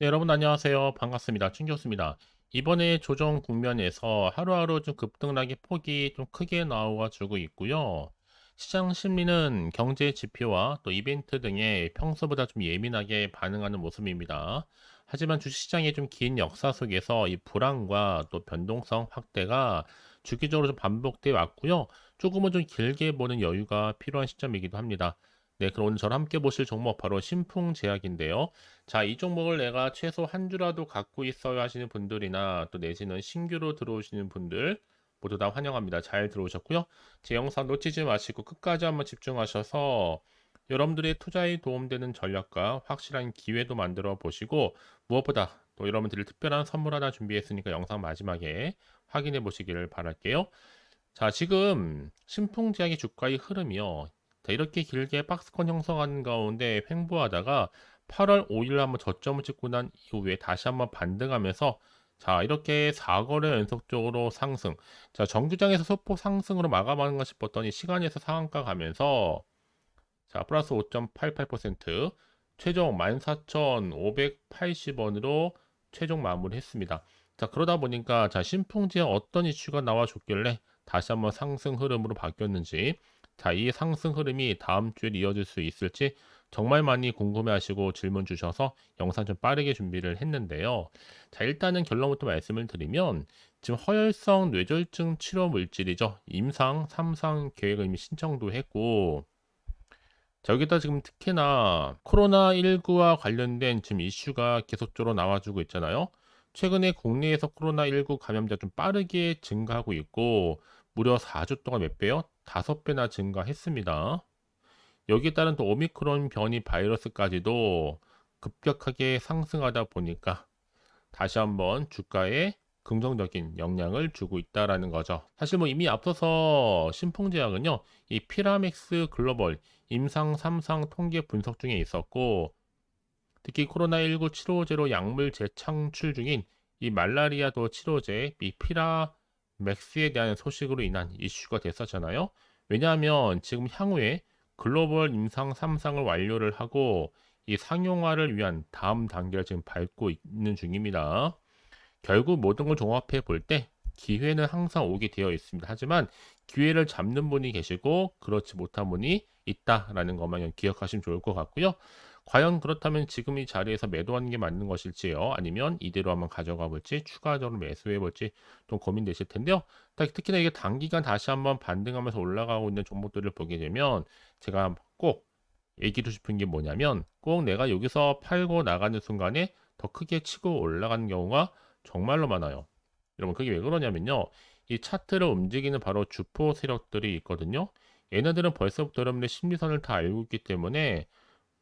네, 여러분 안녕하세요. 반갑습니다. 춘교수입니다. 이번에 조정 국면에서 하루하루 좀 급등락의 폭이 좀 크게 나와주고 있고요. 시장 심리는 경제 지표와 또 이벤트 등에 평소보다 좀 예민하게 반응하는 모습입니다. 하지만 주식시장의 좀 긴 역사 속에서 이 불안과 또 변동성 확대가 주기적으로 좀 반복돼 왔고요. 조금은 좀 길게 보는 여유가 필요한 시점이기도 합니다. 네, 그럼 오늘 저랑 함께 보실 종목 바로 신풍제약인데요. 자, 이 종목을 내가 최소 한 주라도 갖고 있어야 하시는 분들이나 또 내지는 신규로 들어오시는 분들 모두 다 환영합니다. 잘 들어오셨고요. 제 영상 놓치지 마시고 끝까지 한번 집중하셔서 여러분들의 투자에 도움되는 전략과 확실한 기회도 만들어 보시고 무엇보다 또 여러분들이 특별한 선물 하나 준비했으니까 영상 마지막에 확인해 보시기를 바랄게요. 자, 지금 신풍제약의 주가의 흐름이요. 자, 이렇게 길게 박스권 형성하는 가운데 횡보하다가 8월 5일 한번 저점을 찍고 난 이후에 다시 한번 반등하면서 자, 이렇게 4거래 연속적으로 상승. 자, 정규장에서 소폭 상승으로 마감하는가 싶었더니 시간에서 상한가 가면서 자, 플러스 5.88% 최종 14,580원으로 최종 마무리했습니다. 자, 그러다 보니까 자, 신풍지에 어떤 이슈가 나와줬길래 다시 한번 상승 흐름으로 바뀌었는지 자, 이 상승 흐름이 다음 주에 이어질 수 있을지 정말 많이 궁금해하시고 질문 주셔서 영상 좀 빠르게 준비를 했는데요. 자, 일단은 결론부터 말씀을 드리면 지금 허혈성 뇌졸중 치료 물질이죠. 임상 3상 계획을 이미 신청도 했고 자, 여기다 지금 특히나 코로나19와 관련된 지금 이슈가 계속적으로 나와주고 있잖아요. 최근에 국내에서 코로나19 감염자 좀 빠르게 증가하고 있고, 무려 4주 동안 몇 배요? 5배나 증가했습니다. 여기에 따른 또 오미크론 변이 바이러스까지도 급격하게 상승하다 보니까 다시 한번 주가에 긍정적인 영향을 주고 있다라는 거죠. 사실 뭐 이미 앞서서 신풍제약은요, 이 피라맥스 글로벌 임상 3상 통계 분석 중에 있었고, 특히 코로나19 치료제로 약물 재창출 중인 이 말라리아도 치료제 이 피라맥스에 대한 소식으로 인한 이슈가 됐었잖아요. 왜냐하면 지금 향후에 글로벌 임상 3상을 완료를 하고 이 상용화를 위한 다음 단계를 지금 밟고 있는 중입니다. 결국 모든 걸 종합해 볼 때 기회는 항상 오게 되어 있습니다. 하지만 기회를 잡는 분이 계시고 그렇지 못한 분이 있다라는 것만 기억하시면 좋을 것 같고요. 과연 그렇다면 지금 이 자리에서 매도하는 게 맞는 것일지요? 아니면 이대로 한번 가져가 볼지 추가적으로 매수해 볼지 좀 고민되실 텐데요. 특히나 이게 단기간 다시 한번 반등하면서 올라가고 있는 종목들을 보게 되면 제가 꼭 얘기하고 싶은 게 뭐냐면 꼭 내가 여기서 팔고 나가는 순간에 더 크게 치고 올라가는 경우가 정말로 많아요. 여러분 그게 왜 그러냐면요. 이 차트를 움직이는 바로 주포 세력들이 있거든요. 얘네들은 벌써부터 여러분들 심리선을 다 알고 있기 때문에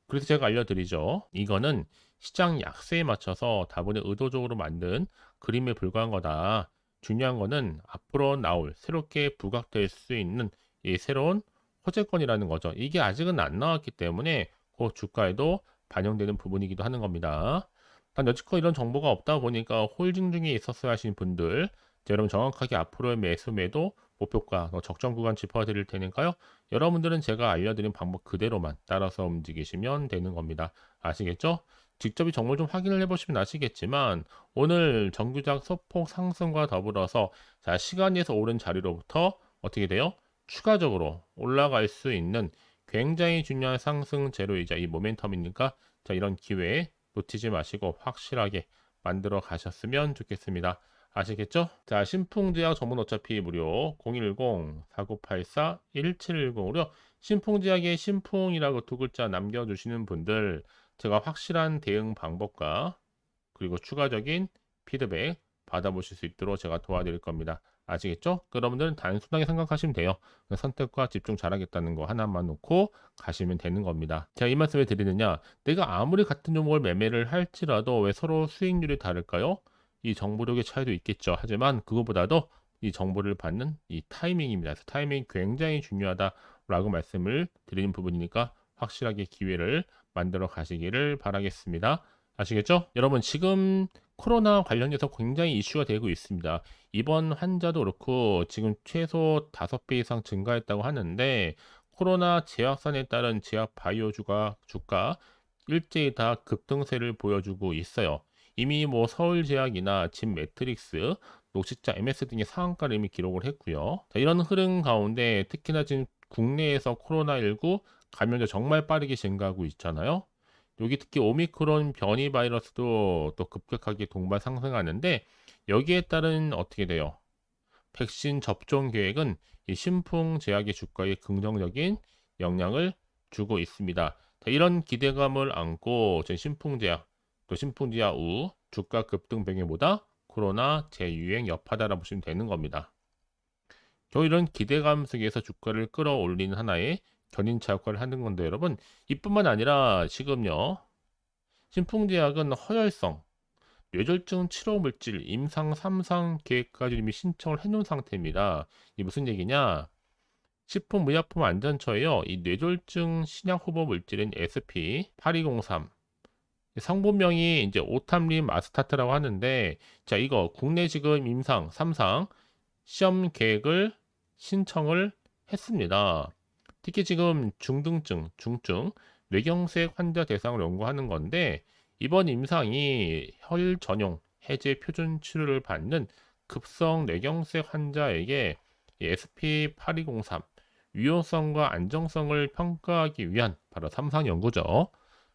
그래서 제가 알려드리죠. 이거는 시장 약세에 맞춰서 다분히 의도적으로 만든 그림에 불과한 거다. 중요한 거는 앞으로 나올 새롭게 부각될 수 있는 이 새로운 호재권이라는 거죠. 이게 아직은 안 나왔기 때문에 그 주가에도 반영되는 부분이기도 하는 겁니다. 단 여지껏 이런 정보가 없다 보니까 홀딩 중에 있었어야 하신 분들, 자, 여러분 정확하게 앞으로의 매수 매도 목표가 적정 구간 짚어드릴 테니까요. 여러분들은 제가 알려드린 방법 그대로만 따라서 움직이시면 되는 겁니다. 아시겠죠? 직접 이 정보를 좀 확인을 해보시면 아시겠지만 오늘 정규작 소폭 상승과 더불어서 자, 시간에서 오른 자리로부터 어떻게 돼요? 추가적으로 올라갈 수 있는 굉장히 중요한 상승 재료이자 이 모멘텀이니까 자, 이런 기회에 놓치지 마시고 확실하게 만들어 가셨으면 좋겠습니다. 아시겠죠? 자, 신풍제약 전문 어차피 무료 010-4984-1710으로 신풍제약의 신풍이라고 두 글자 남겨주시는 분들 제가 확실한 대응 방법과 그리고 추가적인 피드백 받아보실 수 있도록 제가 도와드릴 겁니다. 아시겠죠? 여러분들은 단순하게 생각하시면 돼요. 선택과 집중 잘하겠다는 거 하나만 놓고 가시면 되는 겁니다. 제가 이 말씀을 드리느냐? 내가 아무리 같은 종목을 매매를 할지라도 왜 서로 수익률이 다를까요? 이 정보력의 차이도 있겠죠. 하지만 그거보다도 이 정보를 받는 이 타이밍입니다. 그래서 타이밍이 굉장히 중요하다라고 말씀을 드리는 부분이니까 확실하게 기회를 만들어 가시기를 바라겠습니다. 아시겠죠? 여러분 지금 코로나 관련해서 굉장히 이슈가 되고 있습니다. 입원 환자도 그렇고 지금 최소 5배 이상 증가했다고 하는데 코로나 재확산에 따른 제약 바이오주가 주가 일제히 다 급등세를 보여주고 있어요. 이미 뭐 서울제약이나 진매트릭스, 녹십자 MS 등의 상한가를 이미 기록을 했고요. 자, 이런 흐름 가운데 특히나 지금 국내에서 코로나19 감염자 정말 빠르게 증가하고 있잖아요. 여기 특히 오미크론 변이 바이러스도 또 급격하게 동반 상승하는데 여기에 따른 어떻게 돼요? 백신 접종 계획은 이 신풍제약의 주가에 긍정적인 영향을 주고 있습니다. 자, 이런 기대감을 안고 신풍제약 또 신풍제약 후 주가 급등 배경보다 코로나 재유행 여파다라 보시면 되는 겁니다. 겨우 이런 기대감 속에서 주가를 끌어올리는 하나의 견인차 역할을 하는 건데 여러분, 이뿐만 아니라 지금요 신풍제약은 허혈성 뇌졸중 치료 물질 임상 3상 계획까지 이미 신청을 해놓은 상태입니다. 이 무슨 얘기냐? 식품의약품안전처에요. 이 뇌졸중 신약 후보 물질인 SP8203 성분명이 이제 오탐린 아스타트라고 하는데, 자 이거 국내 지금 임상 3상 시험 계획을 신청을 했습니다. 특히 지금 중등증, 중증, 뇌경색 환자 대상으로 연구하는 건데 이번 임상이 혈 전용 해제 표준 치료를 받는 급성 뇌경색 환자에게 SP8203 유효성과 안정성을 평가하기 위한 바로 3상 연구죠.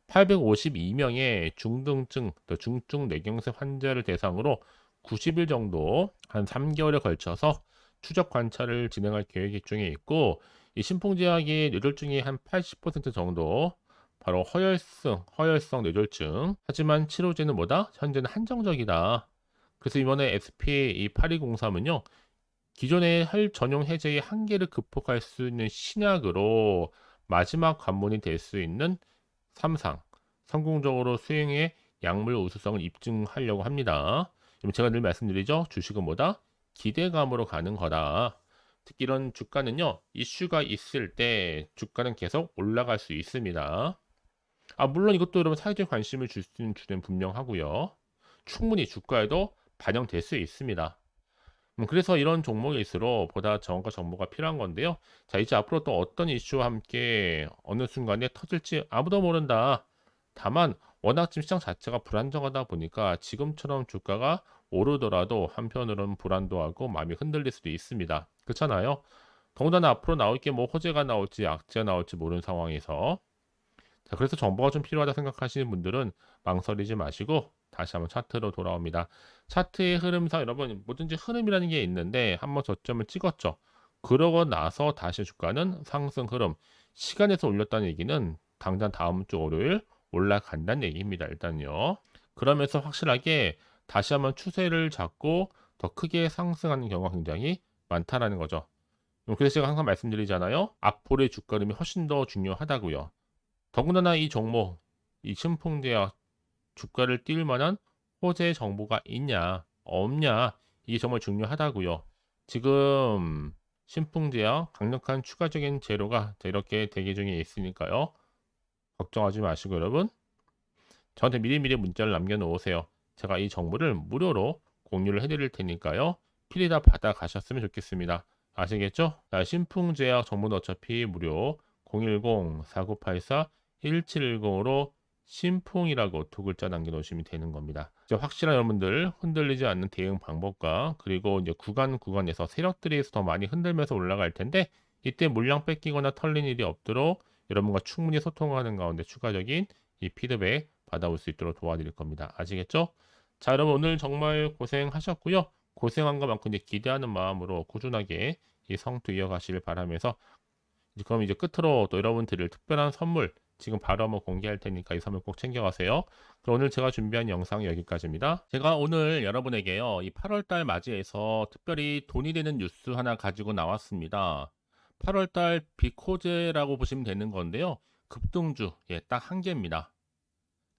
852명의 중등증, 또 중증 뇌경색 환자를 대상으로 90일 정도 한 3개월에 걸쳐서 추적 관찰을 진행할 계획 중에 있고, 이 신풍제약의 뇌졸중의 한 80% 정도 바로 허혈성 뇌졸중. 하지만 치료제는 뭐다? 현재는 한정적이다. 그래서 이번에 SP8203은요 기존의 혈 전용 해제의 한계를 극복할 수 있는 신약으로 마지막 관문이 될 수 있는 3상 성공적으로 수행해 약물 우수성을 입증하려고 합니다. 제가 늘 말씀드리죠. 주식은 뭐다? 기대감으로 가는 거다. 특히 이런 주가는요. 이슈가 있을 때 주가는 계속 올라갈 수 있습니다. 물론 이것도 여러분 사회적 관심을 줄 수 있는 주제는 분명하고요. 충분히 주가에도 반영될 수 있습니다. 그래서 이런 종목일수록 보다 정확한 정보가 필요한 건데요. 자, 이제 앞으로 또 어떤 이슈와 함께 어느 순간에 터질지 아무도 모른다. 다만 워낙 지금 시장 자체가 불안정하다 보니까 지금처럼 주가가 오르더라도 한편으로는 불안도 하고 마음이 흔들릴 수도 있습니다. 그렇잖아요. 더군다나 앞으로 나올 게 뭐 호재가 나올지 악재가 나올지 모르는 상황에서, 자, 그래서 정보가 좀 필요하다 생각하시는 분들은 망설이지 마시고 다시 한번 차트로 돌아옵니다. 차트의 흐름상 여러분 뭐든지 흐름이라는 게 있는데 한번 저점을 찍었죠. 그러고 나서 다시 주가는 상승 흐름. 시간에서 올렸다는 얘기는 당장 다음 주 월요일 올라간다는 얘기입니다. 일단요. 그러면서 확실하게 다시 한번 추세를 잡고 더 크게 상승하는 경우가 굉장히 많다라는 거죠. 그래서 제가 항상 말씀드리잖아요. 앞으로의 주가 흐름이 훨씬 더 중요하다고요. 더군다나 이 종목, 이 신풍제약 주가를 띄울 만한 호재 정보가 있냐, 없냐, 이게 정말 중요하다고요. 지금 신풍제약 강력한 추가적인 재료가 이렇게 대기 중에 있으니까요. 걱정하지 마시고 여러분, 저한테 미리미리 문자를 남겨놓으세요. 제가 이 정보를 무료로 공유를 해드릴 테니까요. 필히 다 받아 가셨으면 좋겠습니다. 아시겠죠? 자, 신풍제약 정보는 어차피 무료 010-4984-1710으로 신풍이라고 두 글자 남겨놓으시면 되는 겁니다. 이제 확실한 여러분들 흔들리지 않는 대응 방법과 그리고 이제 구간에서 세력들이 더 많이 흔들면서 올라갈 텐데 이때 물량 뺏기거나 털린 일이 없도록 여러분과 충분히 소통하는 가운데 추가적인 이 피드백 받아올 수 있도록 도와드릴 겁니다. 아시겠죠? 자, 여러분 오늘 정말 고생하셨고요. 고생한 것만큼 이제 기대하는 마음으로 꾸준하게 이 성투 이어가시길 바라면서, 그럼 이제 끝으로 또 여러분 드릴 특별한 선물 지금 바로 한번 공개할 테니까 이 선물 꼭 챙겨가세요. 그럼 오늘 제가 준비한 영상은 여기까지입니다. 제가 오늘 여러분에게요 이 8월달 맞이해서 특별히 돈이 되는 뉴스 하나 가지고 나왔습니다. 8월달 비코제라고 보시면 되는 건데요. 급등주 딱 한 개입니다.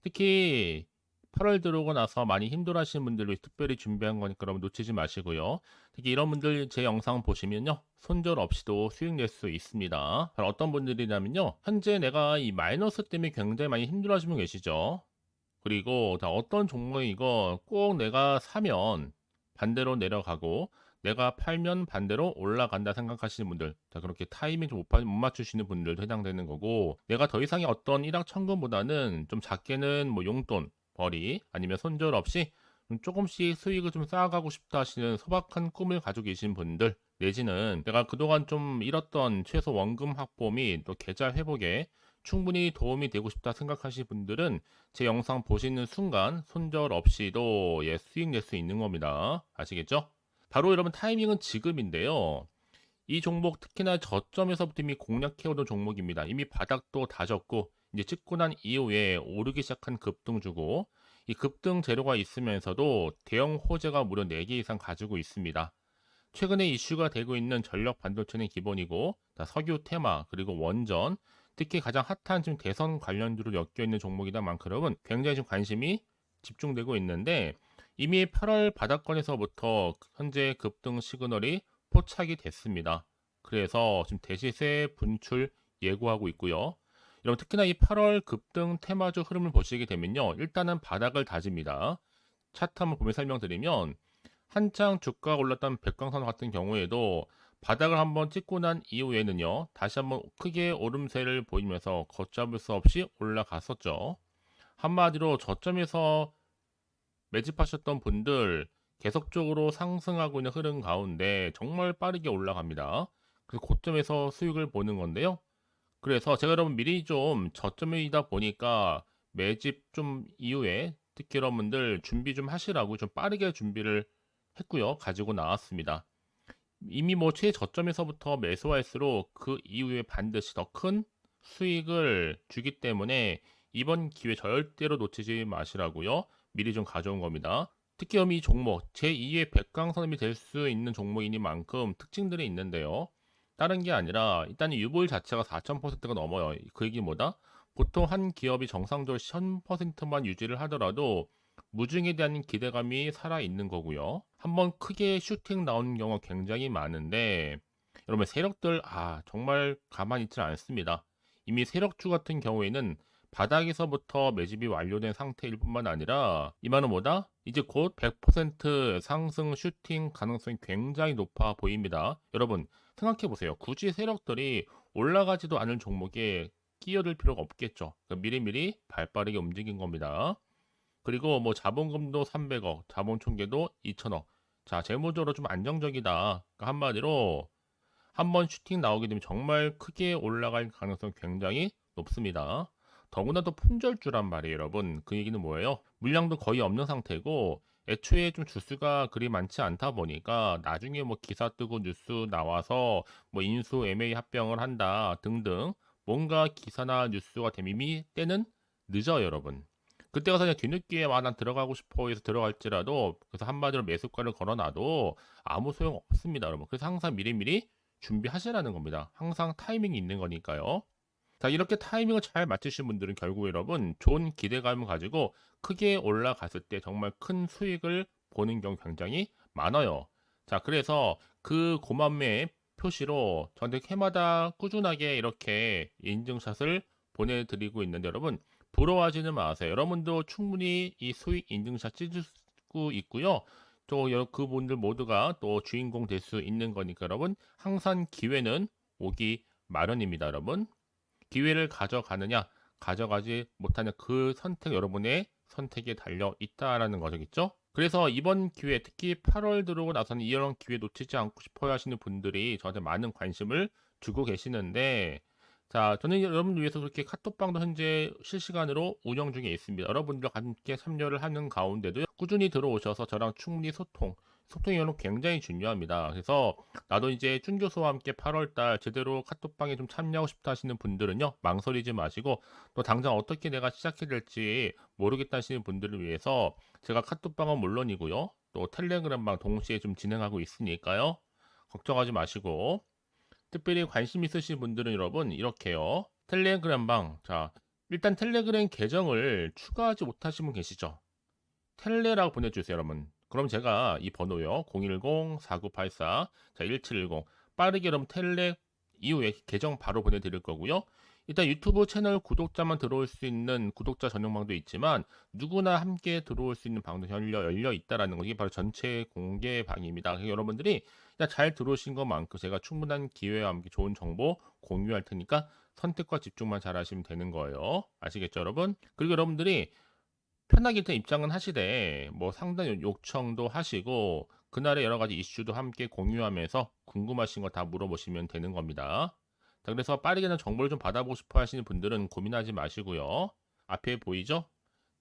특히 8월 들어오고 나서 많이 힘들어하시는 분들을 위해 특별히 준비한 거니까 여러분 놓치지 마시고요. 특히 이런 분들 제 영상 보시면요 손절 없이도 수익 낼 수 있습니다. 바로 어떤 분들이냐면요, 현재 내가 이 마이너스 때문에 굉장히 많이 힘들어하시는 분 계시죠. 그리고 다 어떤 종목이 이거 꼭 내가 사면 반대로 내려가고 내가 팔면 반대로 올라간다 생각하시는 분들, 자 그렇게 타이밍 좀 못 맞추시는 분들도 해당되는 거고, 내가 더 이상의 어떤 일확천금보다는 좀 작게는 뭐 용돈 벌이 아니면 손절 없이 조금씩 수익을 좀 쌓아가고 싶다 하시는 소박한 꿈을 가지고 계신 분들, 내지는 내가 그동안 좀 잃었던 최소 원금 확보 및 또 계좌 회복에 충분히 도움이 되고 싶다 생각하시는 분들은 제 영상 보시는 순간 손절 없이도 수익 낼 수 있는 겁니다. 아시겠죠? 바로 여러분 타이밍은 지금인데요. 이 종목 특히나 저점에서부터 이미 공략해오던 종목입니다. 이미 바닥도 다졌고 이제 찍고 난 이후에 오르기 시작한 급등주고, 이 급등 재료가 있으면서도 대형 호재가 무려 4개 이상 가지고 있습니다. 최근에 이슈가 되고 있는 전력 반도체는 기본이고, 석유 테마 그리고 원전, 특히 가장 핫한 지금 대선 관련주로 엮여 있는 종목이다 만큼 굉장히 좀 관심이 집중되고 있는데, 이미 8월 바닥권에서부터 현재 급등 시그널이 포착이 됐습니다. 그래서 지금 대시세 분출 예고하고 있고요. 여러분 특히나 이 8월 급등 테마주 흐름을 보시게 되면요, 일단은 바닥을 다집니다. 차트 한번 보면 설명드리면, 한창 주가가 올랐던 백광선 같은 경우에도 바닥을 한번 찍고 난 이후에는요, 다시 한번 크게 오름세를 보이면서 걷잡을 수 없이 올라갔었죠. 한마디로 저점에서 매집하셨던 분들 계속적으로 상승하고 있는 흐름 가운데 정말 빠르게 올라갑니다. 그래서 고점에서 수익을 보는 건데요. 그래서 제가 여러분 미리 좀 저점이다 보니까 매집 좀 이후에 특히 여러분들 준비 좀 하시라고 좀 빠르게 준비를 했고요. 가지고 나왔습니다. 이미 뭐 최저점에서부터 매수할수록 그 이후에 반드시 더 큰 수익을 주기 때문에 이번 기회 절대로 놓치지 마시라고요. 미리 좀 가져온 겁니다. 특히 이 종목 제2의 백강선임이 될 수 있는 종목이니만큼 특징들이 있는데요. 다른 게 아니라 일단 유볼 자체가 4,000%가 넘어요. 그 얘기 뭐다? 보통 한 기업이 정상적으로 1000%만 유지를 하더라도 무중에 대한 기대감이 살아있는 거고요. 한번 크게 슈팅 나오는 경우가 굉장히 많은데, 여러분 세력들 정말 가만히 있지 않습니다. 이미 세력주 같은 경우에는 바닥에서부터 매집이 완료된 상태일 뿐만 아니라 이만은 뭐다? 이제 곧 100% 상승 슈팅 가능성이 굉장히 높아 보입니다. 여러분 생각해 보세요. 굳이 세력들이 올라가지도 않을 종목에 끼어들 필요가 없겠죠. 그러니까 미리미리 발빠르게 움직인 겁니다. 그리고 뭐 자본금도 300억, 자본 총계도 2천억. 자, 재무적으로 좀 안정적이다. 그러니까 한마디로 한번 슈팅 나오게 되면 정말 크게 올라갈 가능성이 굉장히 높습니다. 더구나 또 품절주란 말이에요, 여러분. 그 얘기는 뭐예요? 물량도 거의 없는 상태고 애초에 좀 주수가 그리 많지 않다 보니까 나중에 뭐 기사 뜨고 뉴스 나와서 뭐 인수 M&A 합병을 한다 등등 뭔가 기사나 뉴스가 되면 이미 때는 늦어요, 여러분. 그때 가서 그냥 뒤늦게 난 들어가고 싶어 해서 들어갈지라도, 그래서 한마디로 매수가를 걸어놔도 아무 소용 없습니다, 여러분. 그래서 항상 미리미리 준비하시라는 겁니다. 항상 타이밍이 있는 거니까요. 자, 이렇게 타이밍을 잘 맞추신 분들은 결국 여러분 좋은 기대감을 가지고 크게 올라갔을 때 정말 큰 수익을 보는 경우 굉장히 많아요. 자, 그래서 그 고맘매 표시로 저한테 해마다 꾸준하게 이렇게 인증샷을 보내드리고 있는데, 여러분 부러워하지는 마세요. 여러분도 충분히 이 수익 인증샷 찍을 수 있고요. 또 그분들 모두가 또 주인공 될 수 있는 거니까 여러분 항상 기회는 오기 마련입니다, 여러분. 기회를 가져가느냐, 가져가지 못하는 그 선택, 여러분의 선택에 달려 있다라는 거겠죠. 그래서 이번 기회, 특히 8월 들어오고 나서는 이런 기회 놓치지 않고 싶어 하시는 분들이 저한테 많은 관심을 주고 계시는데, 자, 저는 여러분들 위해서 그렇게 카톡방도 현재 실시간으로 운영 중에 있습니다. 여러분들과 함께 참여를 하는 가운데도 꾸준히 들어오셔서 저랑 충분히 소통이 여러분 굉장히 중요합니다. 그래서 나도 이제 준 교수와 함께 8월달 제대로 카톡방에 좀 참여하고 싶다 하시는 분들은요, 망설이지 마시고 또 당장 어떻게 내가 시작해야 될지 모르겠다 하시는 분들을 위해서 제가 카톡방은 물론이고요, 또 텔레그램방 동시에 좀 진행하고 있으니까요, 걱정하지 마시고. 특별히 관심 있으신 분들은 여러분 이렇게요, 텔레그램방, 자 일단 텔레그램 계정을 추가하지 못하신 분 계시죠? 텔레라고 보내주세요, 여러분. 그럼 제가 이 번호요, 010-4984-1710 빠르게 여러분 텔레 이후에 계정 바로 보내드릴 거고요. 일단 유튜브 채널 구독자만 들어올 수 있는 구독자 전용방도 있지만 누구나 함께 들어올 수 있는 방도 열려 있다라는 거, 이게 바로 전체 공개 방입니다. 그러니까 여러분들이 그냥 잘 들어오신 것만큼 제가 충분한 기회와 함께 좋은 정보 공유할 테니까 선택과 집중만 잘 하시면 되는 거예요. 아시겠죠, 여러분? 그리고 여러분들이 편하게 일단 입장은 하시되 뭐 상담 요청도 하시고 그날의 여러 가지 이슈도 함께 공유하면서 궁금하신 거 다 물어보시면 되는 겁니다. 자, 그래서 빠르게는 정보를 좀 받아보고 싶어 하시는 분들은 고민하지 마시고요. 앞에 보이죠?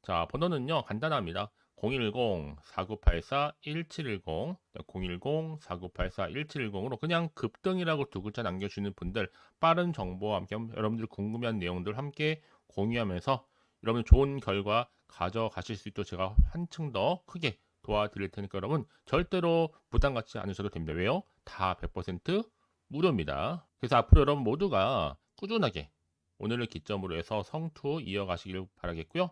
자, 번호는요, 간단합니다. 010-4984-1710, 010-4984-1710으로 그냥 급등이라고 두 글자 남겨주시는 분들, 빠른 정보와 함께 여러분들 궁금한 내용들 함께 공유하면서 여러분 좋은 결과 가져가실 수 있도록 제가 한층 더 크게 도와드릴 테니까 여러분 절대로 부담 갖지 않으셔도 됩니다. 왜요? 다 100% 무료입니다. 그래서 앞으로 여러분 모두가 꾸준하게 오늘을 기점으로 해서 성투 이어가시길 바라겠고요.